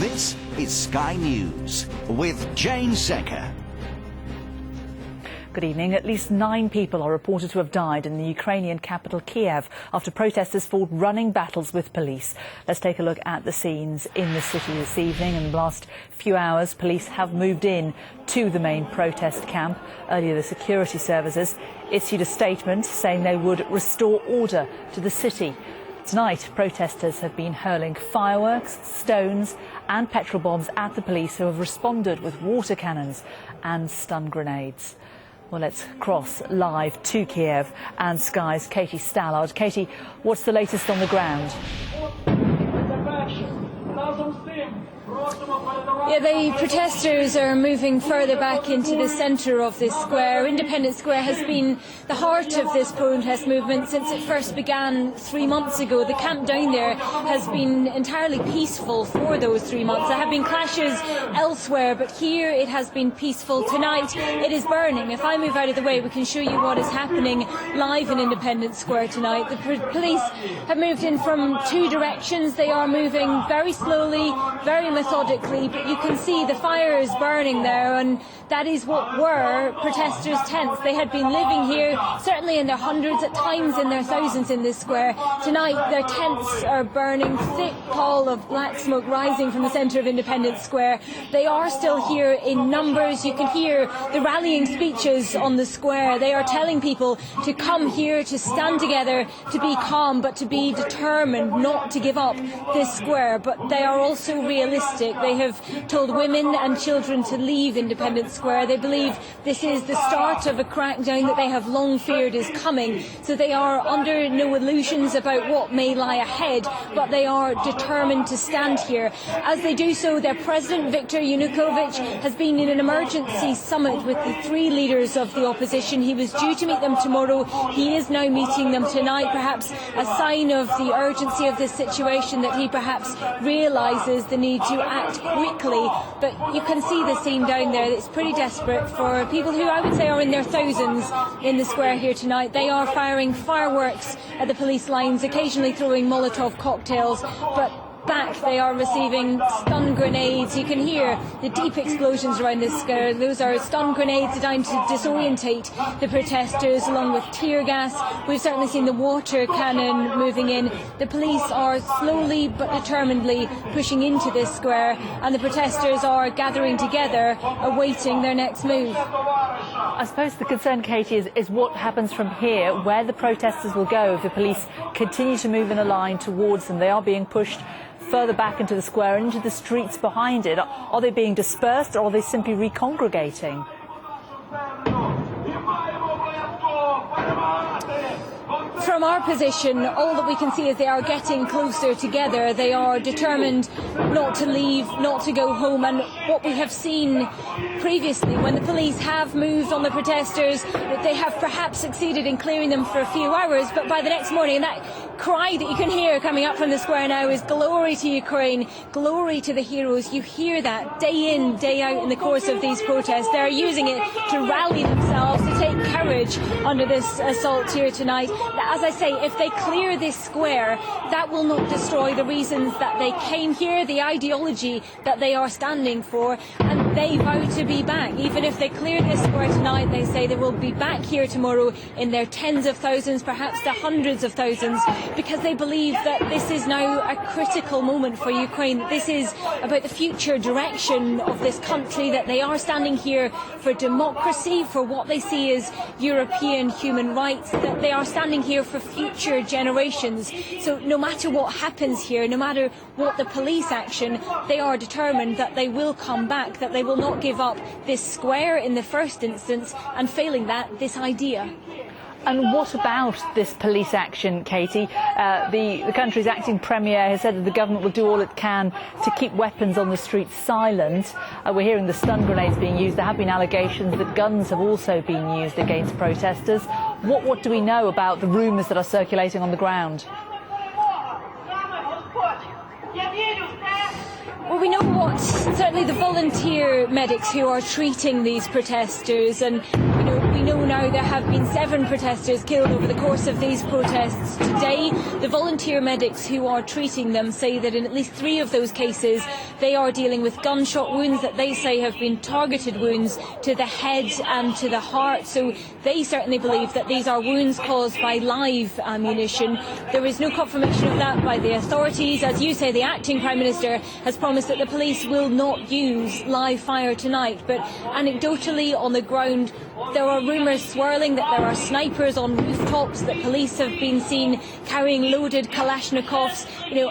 This is Sky News with Jayne Secker. Good evening. At least 9 people are reported to have died in the Ukrainian capital Kiev after protesters fought running battles with police. Let's take a look at the scenes in the city this evening. In the last few hours, police have moved in to the main protest camp. Earlier, the security services issued a statement saying they would restore order to the city. Tonight, protesters have been hurling fireworks, stones and petrol bombs at the police, who have responded with water cannons and stun grenades. Well, let's cross live to Kiev and Sky's Katie Stallard. Katie, what's the latest on the ground? Yeah, the protesters are moving further back into the centre of this square. Independence Square has been the heart of this protest movement since it first began 3 months ago. The camp down there has been entirely peaceful for those 3 months. There have been clashes elsewhere, but here it has been peaceful. Tonight it is burning. If I move out of the way, we can show you what is happening live in Independence Square tonight. The police have moved in from 2 directions. They are moving very slowly, very methodically, but you can see the fire is burning there, and that is what were protesters' tents. They had been living here, certainly in their hundreds, at times in their thousands in this square. Tonight their tents are burning, thick pall of black smoke rising from the centre of Independence Square. They are still here in numbers. You can hear the rallying speeches on the square. They are telling people to come here, to stand together, to be calm, but to be determined not to give up this square. But they are also realistic. They have told women and children to leave Independence Square. They believe this is the start of a crackdown that they have long feared is coming. So they are under no illusions about what may lie ahead, but they are determined to stand here. As they do so, their president, Viktor Yanukovych, has been in an emergency summit with the 3 leaders of the opposition. He was due to meet them tomorrow. He is now meeting them tonight, perhaps a sign of the urgency of this situation, that he perhaps realises the need to act quickly. But you can see the scene down there. It's pretty desperate for people who I would say are in their thousands in the square here tonight. They are firing fireworks at the police lines, occasionally throwing Molotov cocktails, but back they are receiving stun grenades. You can hear the deep explosions around this square. Those are stun grenades designed to disorientate the protesters, along with tear gas. We've certainly seen the water cannon moving in. The police are slowly but determinedly pushing into this square, and the protesters are gathering together, awaiting their next move. I suppose the concern, Katie, is what happens from here, where the protesters will go if the police continue to move in a line towards them. They are being pushed further back into the square and into the streets behind it. Are they being dispersed, or are they simply recongregating? From our position, all that we can see is they are getting closer together. They are determined not to leave, not to go home. And what we have seen previously, when the police have moved on the protesters, they have perhaps succeeded in clearing them for a few hours, but by the next morning, that cry that you can hear coming up from the square now is glory to Ukraine, glory to the heroes. You hear that day in, day out in the course of these protests. They're using it to rally themselves, to take courage under this assault here tonight. As I say, if they clear this square, that will not destroy the reasons that they came here, the ideology that they are standing for, and they vow to be back. Even if they clear this square tonight, they say they will be back here tomorrow in their tens of thousands, perhaps the hundreds of thousands, because they believe that this is now a critical moment for Ukraine, that this is about the future direction of this country, that they are standing here for democracy, for what they see as European human rights, that they are standing here for future generations. So no matter what happens here, no matter what the police action, they are determined that they will come back, that they will not give up this square in the first instance, and failing that, this idea. And what about this police action, Katie? The country's acting premier has said that the government will do all it can to keep weapons on the streets silent. We're hearing the stun grenades being used. There have been allegations that guns have also been used against protesters. What do we know about the rumours that are circulating on the ground? Well, we know what certainly the volunteer medics who are treating these protesters, and we we know now there have been 7 protesters killed over the course of these protests today. The volunteer medics who are treating them say that in at least 3 of those cases they are dealing with gunshot wounds that they say have been targeted wounds to the head and to the heart. So they certainly believe that these are wounds caused by live ammunition. There is no confirmation of that by the authorities. As you say, the acting Prime Minister has promised that the police will not use live fire tonight, but anecdotally on the ground there are rumours swirling that there are snipers on rooftops, that police have been seen carrying loaded Kalashnikovs.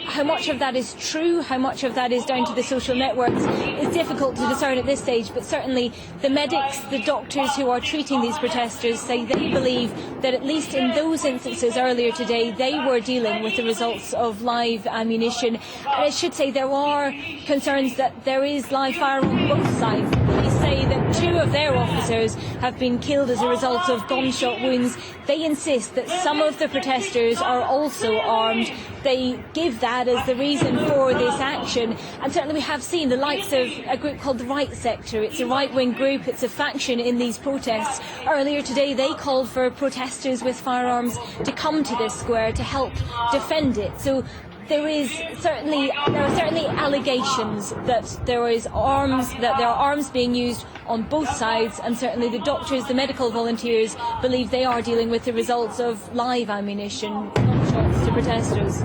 How much of that is true, how much of that is down to the social networks is difficult to discern at this stage, but certainly the medics, the doctors who are treating these protesters say they believe that at least in those instances earlier today they were dealing with the results of live ammunition. And I should say there are concerns that there is live fire on both sides. Police say that 2 of their officers have been killed as a result of gunshot wounds. They insist that some of the protesters are also armed. They give that as the reason for this action. And certainly we have seen the likes of a group called the Right Sector. It's a right-wing group, it's a faction in these protests. Earlier today they called for protesters with firearms to come to this square to help defend it. So there are certainly allegations that there are arms being used on both sides, and certainly the doctors, the medical volunteers, believe they are dealing with the results of live ammunition, gunshots to protesters.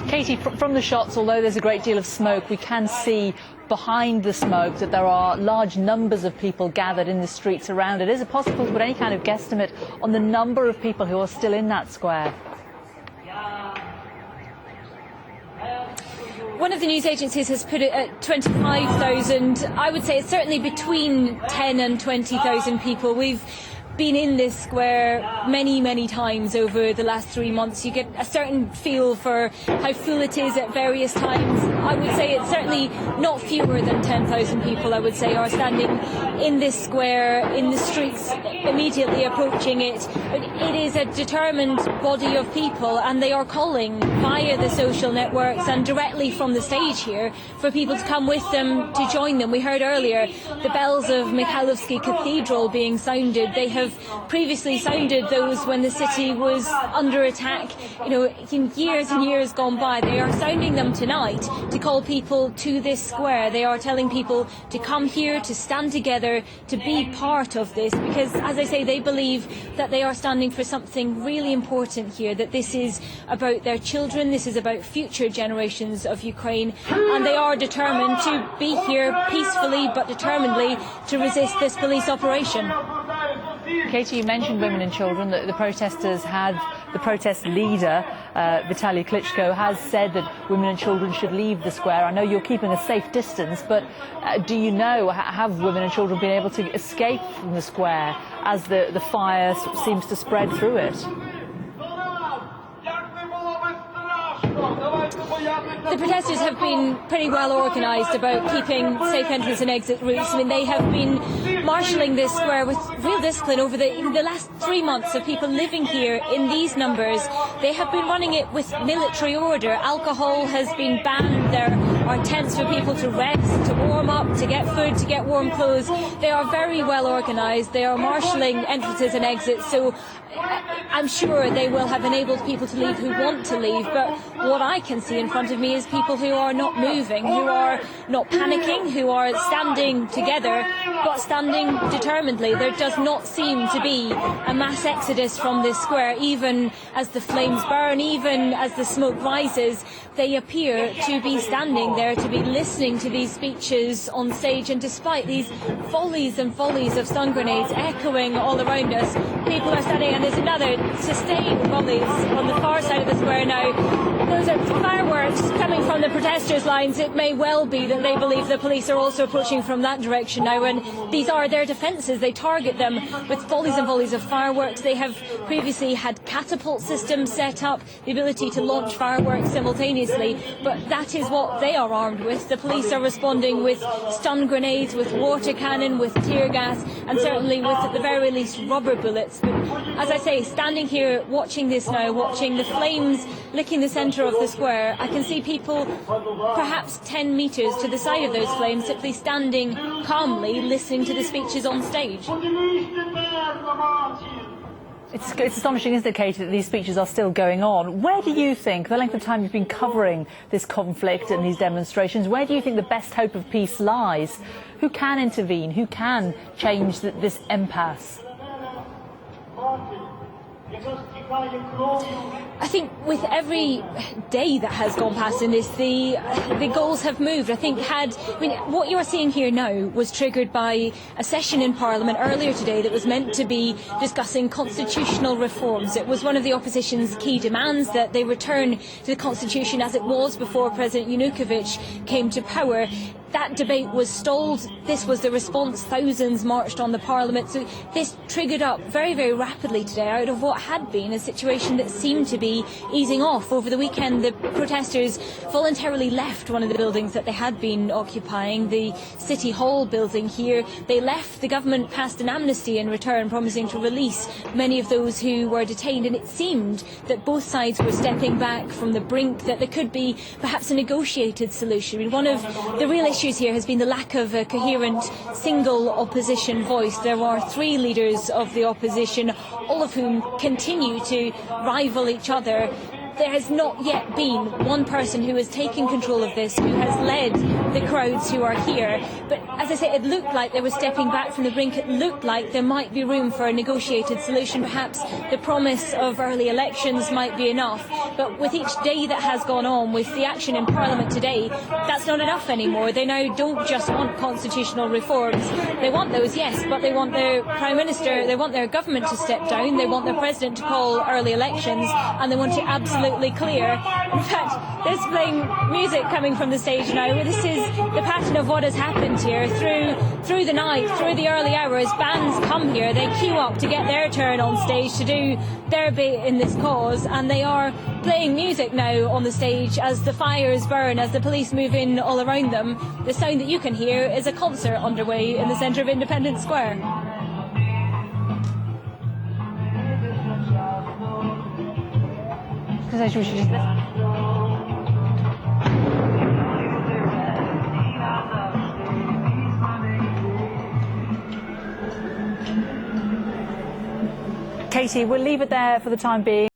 Katie, from the shots, although there's a great deal of smoke, we can see behind the smoke that there are large numbers of people gathered in the streets around it. Is it possible to put any kind of guesstimate on the number of people who are still in that square? One of the news agencies has put it at 25,000. I would say it's certainly between 10 and 20,000 people. We've been in this square many times over the last 3 months. You get a certain feel for how full it is at various times. I would say it's certainly not fewer than 10,000 people, I would say, are standing in this square, in the streets immediately approaching it. But it is a determined body of people, and they are calling via the social networks and directly from the stage here for people to come with them, to join them. We heard earlier the bells of Mikhailovsky Cathedral being sounded. They have previously sounded those when the city was under attack, in years and years gone by. They are sounding them tonight to call people to this square. They are telling people to come here, to stand together, to be part of this, because, as I say, they believe that they are standing for something really important here, that this is about their children, this is about future generations of Ukraine, and they are determined to be here peacefully but determinedly to resist this police operation. Katie, you mentioned women and children. The protest leader, Vitaly Klitschko, has said that women and children should leave the square. I know you're keeping a safe distance, but do you know, have women and children been able to escape from the square as the fire seems to spread through it? The protesters have been pretty well organised about keeping safe entrance and exit routes. I mean, they have been marshalling this square with real discipline over the last 3 months of people living here in these numbers. They have been running it with military order. Alcohol has been banned. There are tents for people to rest, to warm up, to get food, to get warm clothes. They are very well organised. They are marshalling entrances and exits. So I'm sure they will have enabled people to leave who want to leave, but what I can see in front of me is people who are not moving, who are not panicking, who are standing together, but standing determinedly. There does not seem to be a mass exodus from this square, even as the flames burn, even as the smoke rises. They appear to be standing there, to be listening to these speeches on stage, and despite these volleys and volleys of stun grenades echoing all around us, people are standing, and there's another sustained volleys on the far side of the square now. Those are fireworks coming from the protesters' lines. It may well be that they believe the police are also approaching from that direction now, and these are their defences. They target them with volleys and volleys of fireworks. They have previously had catapult systems set up, the ability to launch fireworks simultaneously, but that is what they are armed with. The police are responding with stun grenades, with water cannon, with tear gas, and certainly with, at the very least, rubber bullets. But as I say, standing here watching this now, watching the flames licking the centre centre of the square. I can see people perhaps 10 metres to the side of those flames simply standing calmly listening to the speeches on stage. It's astonishing, isn't it, Katie, that these speeches are still going on. Where do you think, the length of time you've been covering this conflict and these demonstrations, where do you think the best hope of peace lies? Who can intervene? Who can change this impasse? I think with every day that has gone past in this, the goals have moved. What you are seeing here now was triggered by a session in Parliament earlier today that was meant to be discussing constitutional reforms. It was one of the opposition's key demands that they return to the constitution as it was before President Yanukovych came to power. That debate was stalled. This was the response. Thousands marched on the Parliament. So this triggered up very, very rapidly today out of what had been a situation that seemed to be easing off. Over the weekend, the protesters voluntarily left one of the buildings that they had been occupying, the City Hall building here. They left. The government passed an amnesty in return, promising to release many of those who were detained. And it seemed that both sides were stepping back from the brink, that there could be perhaps a negotiated solution. One of the real issues here has been the lack of a coherent single opposition voice. There are three leaders of the opposition, all of whom continue to rival each other. There has not yet been one person who has taken control of this, who has led the crowds who are here. But as I say, it looked like they were stepping back from the brink. It looked like there might be room for a negotiated solution. Perhaps the promise of early elections might be enough. But with each day that has gone on, with the action in Parliament today, that's not enough anymore. They now don't just want constitutional reforms. They want those, yes, but they want their Prime Minister, they want their government to step down, they want their President to call early elections, and they want to absolutely clear. In fact, there's playing music coming from the stage now. This is the pattern of what has happened here through the night, through the early hours. Bands come here, they queue up to get their turn on stage to do their bit in this cause, and they are playing music now on the stage as the fires burn, as the police move in all around them. The sound that you can hear is a concert underway in the centre of Independence Square. We should just listen. Katie, we'll leave it there for the time being.